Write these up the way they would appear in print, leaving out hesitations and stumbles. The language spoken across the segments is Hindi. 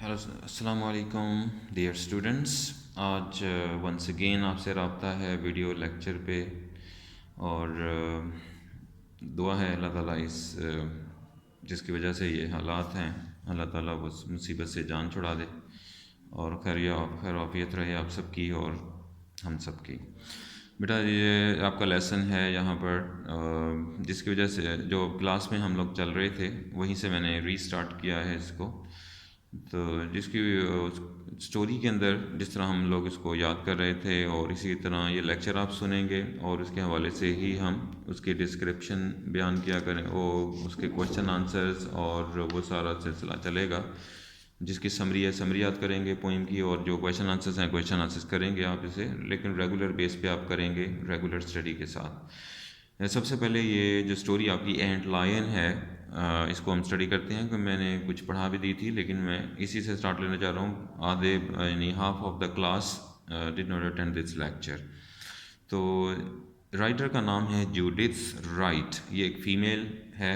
हेलो, अस्सलाम वालेकुम डियर स्टूडेंट्स। आज वंस अगेन आपसे रब्ता है वीडियो लेक्चर पे। और दुआ है अल्लाह ताला जिसकी वजह से ये हालात हैं, अल्लाह ताला उस मुसीबत से जान छुड़ा दे और खैर आफियत रहे आप सबकी और हम सब की। बेटा, ये आपका लेसन है यहाँ पर, जिसकी वजह से जो क्लास में हम लोग चल रहे थे वहीं से मैंने रीस्टार्ट किया है इसको। तो जिसकी स्टोरी के अंदर जिस तरह हम लोग इसको याद कर रहे थे और इसी तरह ये लेक्चर आप सुनेंगे और उसके हवाले से ही हम उसकी डिस्क्रिप्शन बयान किया करें, वो उसके क्वेश्चन आंसर्स और वो सारा सिलसिला चलेगा। जिसकी समरी है समरी याद करेंगे पोइम की, और जो क्वेश्चन आंसर्स हैं क्वेश्चन आंसर्स करेंगे आप इसे, लेकिन रेगुलर बेस पे आप करेंगे रेगुलर स्टडी के साथ। सबसे पहले ये जो स्टोरी आपकी एंट लायन है, इसको हम स्टडी करते हैं कि मैंने कुछ पढ़ा भी दी थी, लेकिन मैं इसी से स्टार्ट लेना चाह रहा हूँ। आधे यानी half of the class did not attend this lecture. तो राइटर का नाम है जूडिथ राइट। ये एक फ़ीमेल है।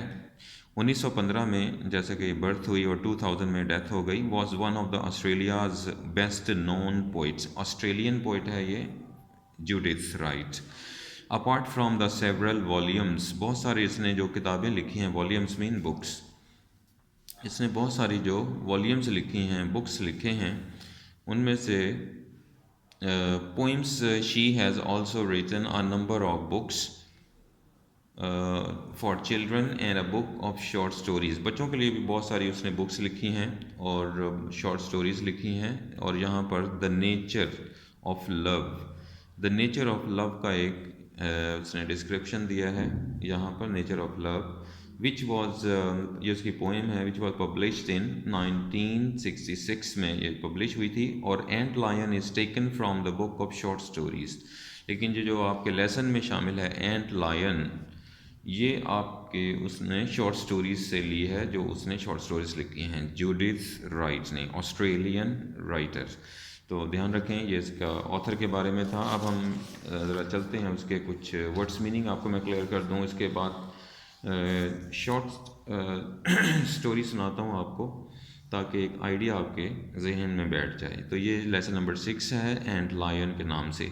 1915 में जैसे कि बर्थ हुई और 2000 में डेथ हो गई। Was one of the Australia's best known poets. Australian poet है ये Judith Wright. Apart from the several volumes, बहुत सारी इसने जो किताबें लिखी हैं, वॉल्यूम्स मीन बुक्स, इसने बहुत सारी जो वॉल्यूम्स लिखी हैं, बुक्स लिखे हैं, उनमें से poems she has also written a number of books for children and a book of short stories. बच्चों के लिए भी बहुत सारी उसने बुक्स लिखी हैं और शॉर्ट स्टोरीज़ लिखी हैं। और यहाँ पर the nature of love, the nature of love का एक उसने डिस्क्रिप्शन दिया है यहाँ पर, nature of love, which was, ये उसकी पोएम है, विच वॉज पब्लिश्ड इन 1966 में ये पब्लिश हुई थी। और ant lion is taken from the book of short stories. लेकिन जो आपके लेसन में शामिल है एंट लायन, ये आपके उसने शॉर्ट स्टोरीज से ली है, जो उसने शॉर्ट स्टोरीज लिखी हैं जूडिथ राइट ने, ऑस्ट्रेलियन राइटर। तो ध्यान रखें ये इसका ऑथर के बारे में था। अब हम ज़रा चलते हैं उसके कुछ वर्ड्स मीनिंग आपको मैं क्लियर कर दूं। इसके बाद शॉर्ट स्टोरी सुनाता हूं आपको ताकि एक आइडिया आपके जहन में बैठ जाए। तो ये लेसन नंबर 6 है एंट लायन के नाम से।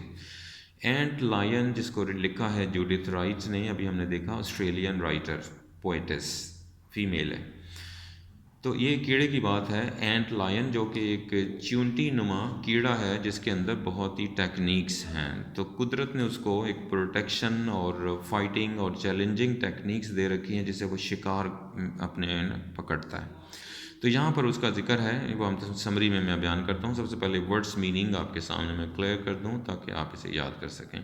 एंट लायन जिसको लिखा है जूडिथ राइट ने, अभी हमने देखा ऑस्ट्रेलियन राइटर, पोइटेस, फीमेल है। तो ये कीड़े की बात है। एंट लायन जो कि एक च्यूंटी नुमा कीड़ा है जिसके अंदर बहुत ही टेक्निक्स हैं। तो कुदरत ने उसको एक प्रोटेक्शन और फाइटिंग और चैलेंजिंग टेक्निक्स दे रखी हैं जिससे वो शिकार अपने पकड़ता है। तो यहाँ पर उसका जिक्र है, वो हम समरी में मैं बयान करता हूँ। सबसे पहले वर्ड्स मीनिंग आपके सामने मैं क्लियर कर दूँ ताकि आप इसे याद कर सकें।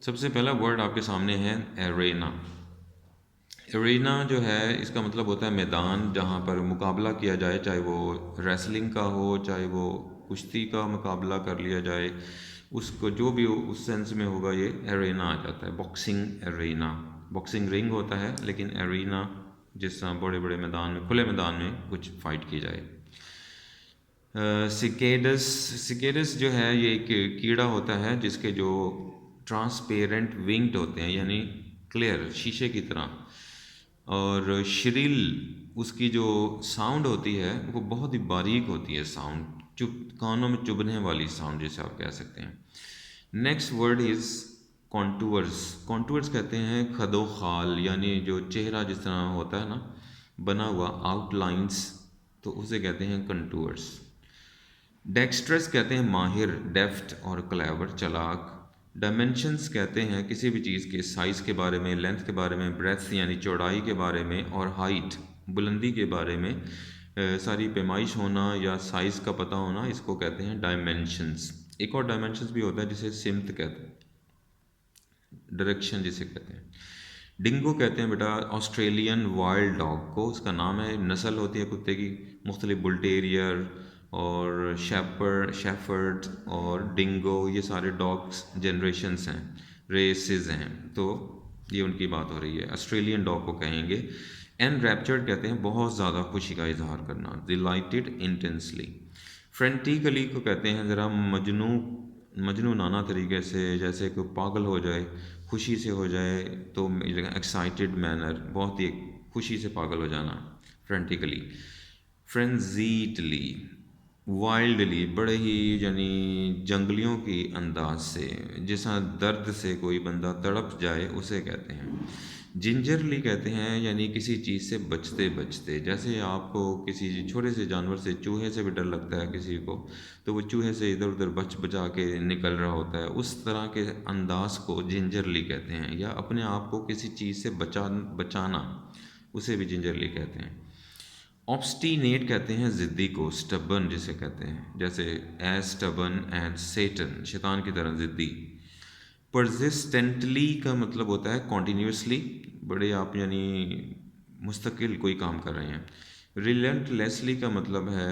सबसे पहला वर्ड आपके सामने है एरेना। एरेना जो है इसका मतलब होता है मैदान जहाँ पर मुकाबला किया जाए, चाहे वो रेसलिंग का हो, चाहे वो कुश्ती का मुकाबला कर लिया जाए, उसको जो भी उस सेंस में होगा ये एरेना आ जाता है। बॉक्सिंग एरेना, बॉक्सिंग रिंग होता है, लेकिन एरेना जिस तरह बड़े बड़े मैदान में, खुले मैदान में कुछ फाइट की जाए। सिकेडस, सिकेडस जो है ये एक कीड़ा होता है जिसके जो ट्रांसपेरेंट विंग्ड होते हैं, यानी क्लियर शीशे की तरह, और श्रिल उसकी जो साउंड होती है वो बहुत ही बारीक होती है साउंड, कानों में चुभने वाली साउंड जिसे आप कह सकते हैं। Next word is contours. Contours कहते हैं खदो खाल, यानी जो चेहरा जिस तरह होता है ना बना हुआ, आउटलाइंस, तो उसे कहते हैं कंटूर्स। डेक्स्ट्रस कहते हैं माहिर, डेफ्ट और क्लेवर, चालाक। डायमेंशंस कहते हैं किसी भी चीज़ के साइज़ के बारे में, लेंथ के बारे में, ब्रेथ यानी चौड़ाई के बारे में, और हाइट बुलंदी के बारे में सारी पैमाइश होना या साइज़ का पता होना, इसको कहते हैं डायमेंशंस। एक और डायमेंशंस भी होता है जिसे सिमत कहते हैं, डायरेक्शन जिसे कहते हैं। डिंगो कहते हैं बेटा ऑस्ट्रेलियन वाइल्ड डॉग को, उसका नाम है, नस्ल होती है कुत्ते की मुख्तलिफ, बुल टेरियर और शेफर्ड और डिंगो, ये सारे डॉग्स जनरेशन्स हैं, रेसेस हैं। तो ये उनकी बात हो रही है, ऑस्ट्रेलियन डॉग को कहेंगे। एन रैप्चर्ड कहते हैं बहुत ज़्यादा खुशी का इजहार करना, डिलाइटेड इंटेंसली। फ्रेंटिकली को कहते हैं ज़रा मजनूनाना तरीके से, जैसे कोई पागल हो जाए, खुशी से हो जाए, तो एक्साइटेड मैनर, बहुत ही खुशी से पागल हो जाना, फ्रेंटिकली। फ्रेंजीडली, वाइल्डली, बड़े ही यानी जंगलियों की अंदाज से, जैसा दर्द से कोई बंदा तड़प जाए उसे कहते हैं। जिंजरली कहते हैं यानी किसी चीज़ से बचते बचते, जैसे आपको किसी छोटे से जानवर से, चूहे से भी डर लगता है किसी को, तो वो चूहे से इधर उधर बच बचा के निकल रहा होता है, उस तरह के अंदाज को जिंजरली कहते हैं। या अपने आप को किसी चीज़ से बचाना, उसे भी जिंजरली कहते हैं। ऑब्स्टिनेट कहते हैं ज़िद्दी को, स्टबन जिसे कहते हैं, जैसे एज स्टबन एंड सेटन, शैतान की तरह ज़िद्दी। परसिस्टेंटली का मतलब होता है कॉन्टीन्यूसली, बड़े आप यानी मुस्तकिल कोई काम कर रहे हैं। रिलेंटलेसली का मतलब है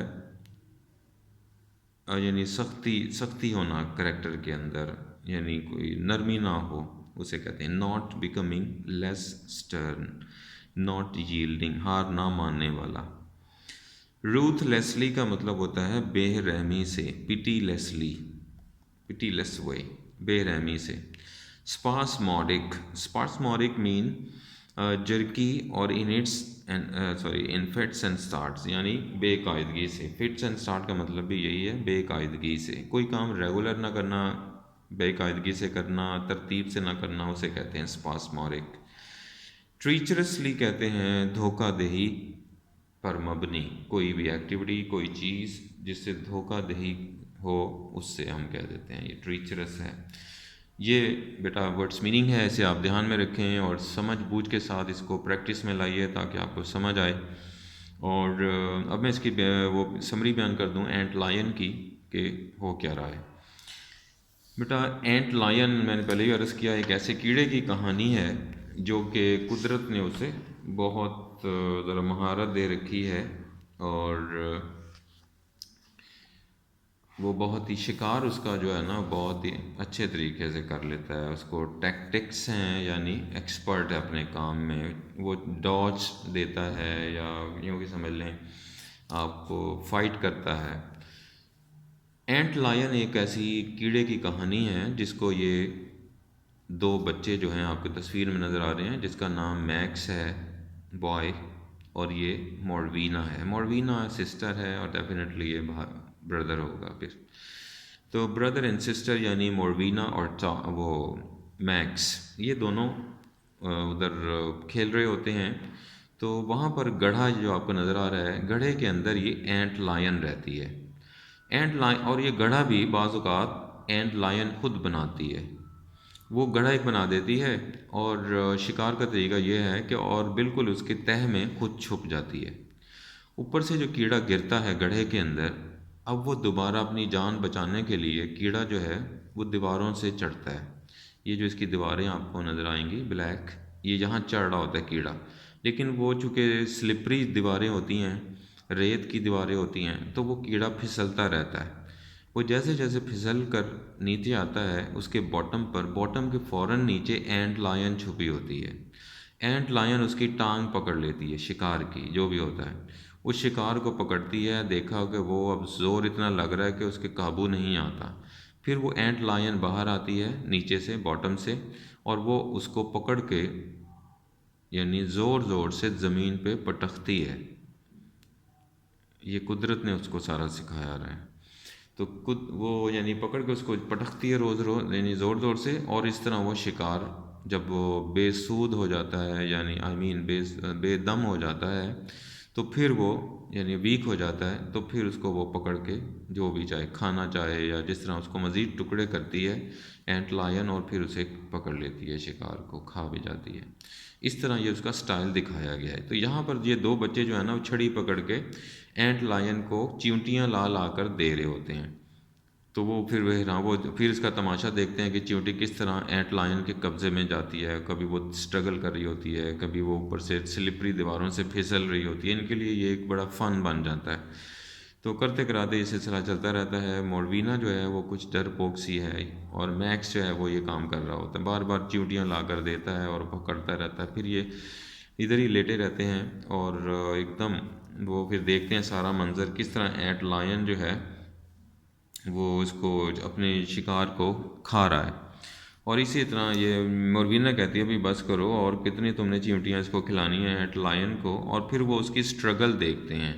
यानी सख्ती होना करेक्टर के अंदर, यानी कोई नरमी ना हो, उसे कहते हैं। Not becoming less stern, not yielding, हार ना मानने वाला। रूथलेसली का मतलब होता है बेरहमी से, पिटीलेसली, पिटीलेस वे, बेरहमी से। स्पास्मोडिक मीन जर्की और in it's in fits and starts, यानी बेकायदगी से। फिट्स एंड स्टार्ट का मतलब भी यही है, बेकायदगी से, कोई काम रेगुलर ना करना, बेकायदगी से करना, तरतीब से ना करना, उसे कहते हैं स्पास्मोडिक। ट्रीचरसली कहते हैं धोखादही पर मबनी, कोई भी एक्टिविटी, कोई चीज़ जिससे धोखादही हो उससे हम कह देते हैं ये ट्रीचरस है। ये बेटा वर्ड्स मीनिंग है, इसे आप ध्यान में रखें और समझ बूझ के साथ इसको प्रैक्टिस में लाइए ताकि आपको समझ आए। और अब मैं इसकी वो समरी बयान कर दूं एंट लायन की, कि हो क्या रहा है। बेटा एंट लायन, मैंने पहले ही अर्ज़ किया, एक ऐसे कीड़े की कहानी है जो कि कुदरत ने उसे बहुत ज़रा महारत दे रखी है, और वो बहुत ही शिकार उसका जो है ना बहुत ही अच्छे तरीके से कर लेता है। उसको टैक्टिक्स हैं, यानी एक्सपर्ट है अपने काम में, वो डॉज देता है, या यूँ कि समझ लें आपको फाइट करता है। एंट लायन एक ऐसी कीड़े की कहानी है जिसको ये दो बच्चे जो हैं आपको तस्वीर में नज़र आ रहे हैं, जिसका नाम मैक्स है बॉय, और ये मोरवीना है। मोरवीना सिस्टर है और डेफिनेटली ये ब्रदर होगा फिर। तो ब्रदर एंड सिस्टर यानी मोरवीना और वो मैक्स, ये दोनों उधर खेल रहे होते हैं। तो वहाँ पर गधा जो आपको नज़र आ रहा है, गधे के अंदर ये एंट लायन रहती है। एंट लायन, और ये गधा भी बाज़ औक़ात एंट लायन खुद बनाती है, वो गधा एक बना देती है, और शिकार का तरीका ये है कि और बिल्कुल उसके तह में खुद छुप जाती है। ऊपर से जो कीड़ा गिरता है गड्ढे के अंदर, अब वो दोबारा अपनी जान बचाने के लिए कीड़ा जो है वो दीवारों से चढ़ता है। ये जो इसकी दीवारें आपको नज़र आएंगी ब्लैक, ये यहाँ चढ़ रहा होता है कीड़ा, लेकिन वो चूँकि स्लिपरी दीवारें होती हैं, रेत की दीवारें होती हैं, तो वो कीड़ा फिसलता रहता है। वो जैसे जैसे फिसल कर नीचे आता है, उसके बॉटम पर, बॉटम के फ़ौरन नीचे एंट लायन छुपी होती है। एंट लायन उसकी टांग पकड़ लेती है, शिकार की जो भी होता है, उस शिकार को पकड़ती है। देखा कि वो अब ज़ोर इतना लग रहा है कि उसके काबू नहीं आता। फिर वो एंट लायन बाहर आती है नीचे से, बॉटम से, और वो उसको पकड़ के यानी ज़ोर ज़ोर से ज़मीन पे पटकती है। ये कुदरत ने उसको सारा सिखाया रहा है। तो खुद वो यानी पकड़ के उसको पटकती है रोज़ रोज़, यानी ज़ोर ज़ोर से, और इस तरह वो शिकार जब वो बेसूद हो जाता है, यानी बेदम हो जाता है, तो फिर वो यानी वीक हो जाता है, तो फिर उसको वो पकड़ के जो भी चाहे खाना चाहे, या जिस तरह उसको मज़ीद टुकड़े करती है एंट लायन, और फिर उसे पकड़ लेती है, शिकार को खा भी जाती है। इस तरह ये उसका स्टाइल दिखाया गया है। तो यहाँ पर ये दो बच्चे जो है ना, वो छड़ी पकड़ के एंट लायन को चींटियाँ ला ला कर दे रहे होते हैं। तो वो फिर वो फिर इसका तमाशा देखते हैं कि चींटी किस तरह एंट लायन के कब्ज़े में जाती है। कभी वो स्ट्रगल कर रही होती है, कभी वो ऊपर से स्लिपरी दीवारों से फिसल रही होती है। इनके लिए ये एक बड़ा फ़न बन जाता है। तो करते कराते ये सिलसिला चलता रहता है। मोरवीना जो है वो कुछ डरपोक सी है, और मैक्स जो है वो ये काम कर रहा होता है, बार बार चींटियाँ ला कर देता है और पकड़ता रहता है। फिर ये इधर ही लेटे रहते हैं, और एकदम वो फिर देखते हैं सारा मंज़र, किस तरह एंट लायन जो है वो इसको अपने शिकार को खा रहा है। और इसी तरह ये मोरवीना कहती है, अभी बस करो, और कितनी तुमने चींटियाँ इसको खिलानी है एंट लायन को। और फिर वो उसकी स्ट्रगल देखते हैं,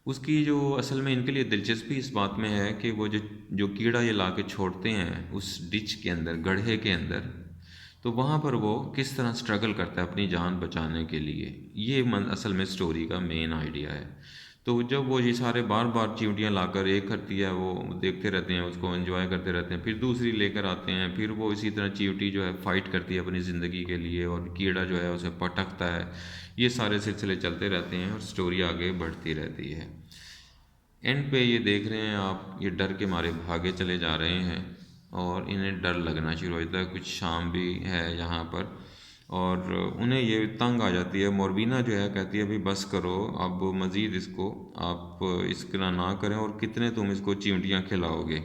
उसकी जो असल में इनके लिए दिलचस्पी इस बात में है कि वो जो जो कीड़ा ये ला के छोड़ते हैं उस डिच के अंदर, गड्ढे के अंदर, तो वहाँ पर वो किस तरह स्ट्रगल करता है अपनी जान बचाने के लिए। ये असल में स्टोरी का मेन आइडिया है। तो जब वो ये सारे बार बार चींटियाँ लाकर एक करती है, वो देखते रहते हैं, उसको एंजॉय करते रहते हैं, फिर दूसरी लेकर आते हैं, फिर वो इसी तरह चींटी जो है फ़ाइट करती है अपनी ज़िंदगी के लिए और कीड़ा जो है उसे पटकता है। ये सारे सिलसिले चलते रहते हैं और स्टोरी आगे बढ़ती रहती है। एंड पे ये देख रहे हैं आप, ये डर के मारे भागे चले जा रहे हैं और इन्हें डर लगना शुरू हो जाता है। कुछ शाम भी है यहाँ पर और उन्हें ये तंग आ जाती है। मोरबीना जो है कहती है भाई बस करो, अब मज़ीद इसको आप इस तरह ना करें, और कितने तुम इसको चींटियाँ खिलाओगे।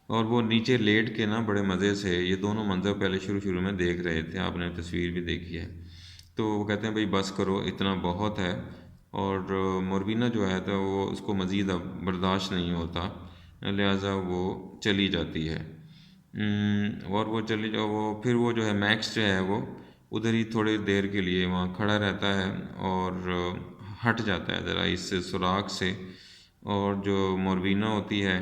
और वो नीचे लेट के ना बड़े मज़े से ये दोनों मंज़र पहले शुरू शुरू में देख रहे थे, आपने तस्वीर भी देखी है। तो वो कहते हैं भाई बस करो, इतना बहुत है। और मोरबीना जो है तो वो उसको मज़ीद अब बर्दाश्त नहीं होता, लिहाजा वो चली जाती है। और वो चली जाओ, वो फिर वो जो है मैक्स जो है वो उधर ही थोड़ी देर के लिए वहाँ खड़ा रहता है और हट जाता है ज़रा इस सुराख से। और जो मोरबीना होती है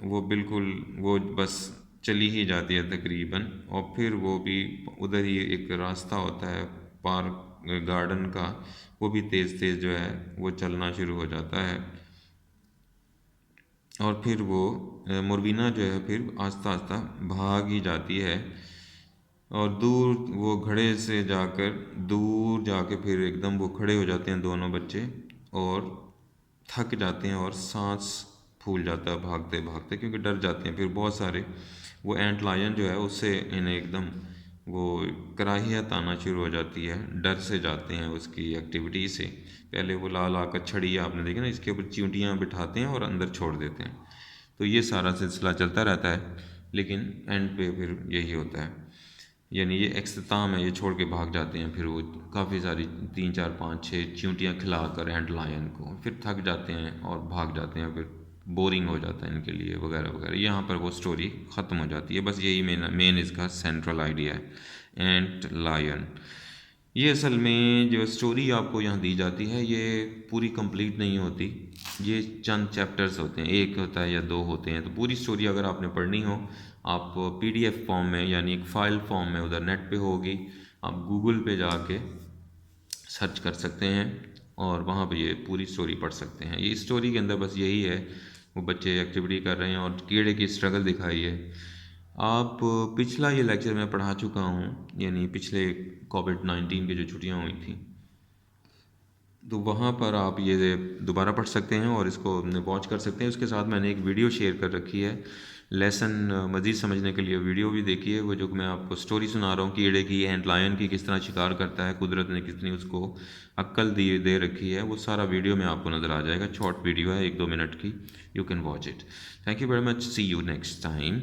वो बिल्कुल वो बस चली ही जाती है तकरीबन। और फिर वो भी उधर ही एक रास्ता होता है पार्क गार्डन का, वो भी तेज़ तेज़ जो है वो चलना शुरू हो जाता है। और फिर वो मुरबीना जो है फिर आस्ता आस्ता भाग ही जाती है और दूर वो घड़े से जाकर दूर जाके फिर एकदम वो खड़े हो जाते हैं दोनों बच्चे और थक जाते हैं और सांस फूल जाता है भागते भागते, क्योंकि डर जाते हैं। फिर बहुत सारे वो एंट लायन जो है उससे इन्हें एकदम वो कराहियत आना शुरू हो जाती है, डर से जाते हैं उसकी एक्टिविटी से। पहले वो ला ला कर छड़ी आपने देखी ना, इसके ऊपर चींटियाँ बिठाते हैं और अंदर छोड़ देते हैं। तो ये सारा सिलसिला चलता रहता है, लेकिन एंड पे फिर यही होता है, यानी ये इख्तिताम है, ये छोड़ के भाग जाते हैं। फिर वो काफ़ी सारी 3 4 5 6 चींटियाँ खिला कर एंट लायन को, फिर थक जाते हैं और भाग जाते हैं, फिर बोरिंग हो जाता है इनके लिए वगैरह वगैरह। यहाँ पर वो स्टोरी ख़त्म हो जाती है। बस यही मेन इसका सेंट्रल आइडिया है, एंट लायन। ये असल में जो स्टोरी आपको यहाँ दी जाती है ये पूरी कंप्लीट नहीं होती, ये चंद चैप्टर्स होते हैं, एक होता है या दो होते हैं। तो पूरी स्टोरी अगर आपने पढ़नी हो, आप पीडीएफ फॉर्म में यानी एक फ़ाइल फॉर्म में उधर नेट पे होगी, आप गूगल पे जाके सर्च कर सकते हैं और वहाँ पे ये पूरी स्टोरी पढ़ सकते हैं। ये स्टोरी के अंदर बस यही है, वो बच्चे एक्टिविटी कर रहे हैं और कीड़े की स्ट्रगल दिखाई है। आप पिछला ये लेक्चर मैं पढ़ा चुका हूँ, यानी पिछले कोविड-19 की जो छुट्टियाँ हुई थी, तो वहाँ पर आप ये दोबारा पढ़ सकते हैं और इसको वॉच कर सकते हैं। उसके साथ मैंने एक वीडियो शेयर कर रखी है, लेसन मज़ीद समझने के लिए वीडियो भी देखिए। वो जो मैं आपको स्टोरी सुना रहा हूँ कीड़े की, एंट लायन की, किस तरह शिकार करता है, कुदरत ने कितनी उसको अक्ल दे रखी है, वो सारा वीडियो में आपको नज़र आ जाएगा। शॉर्ट वीडियो है, 1 2 मिनट की, you can watch it. Thank you very much, see you next time.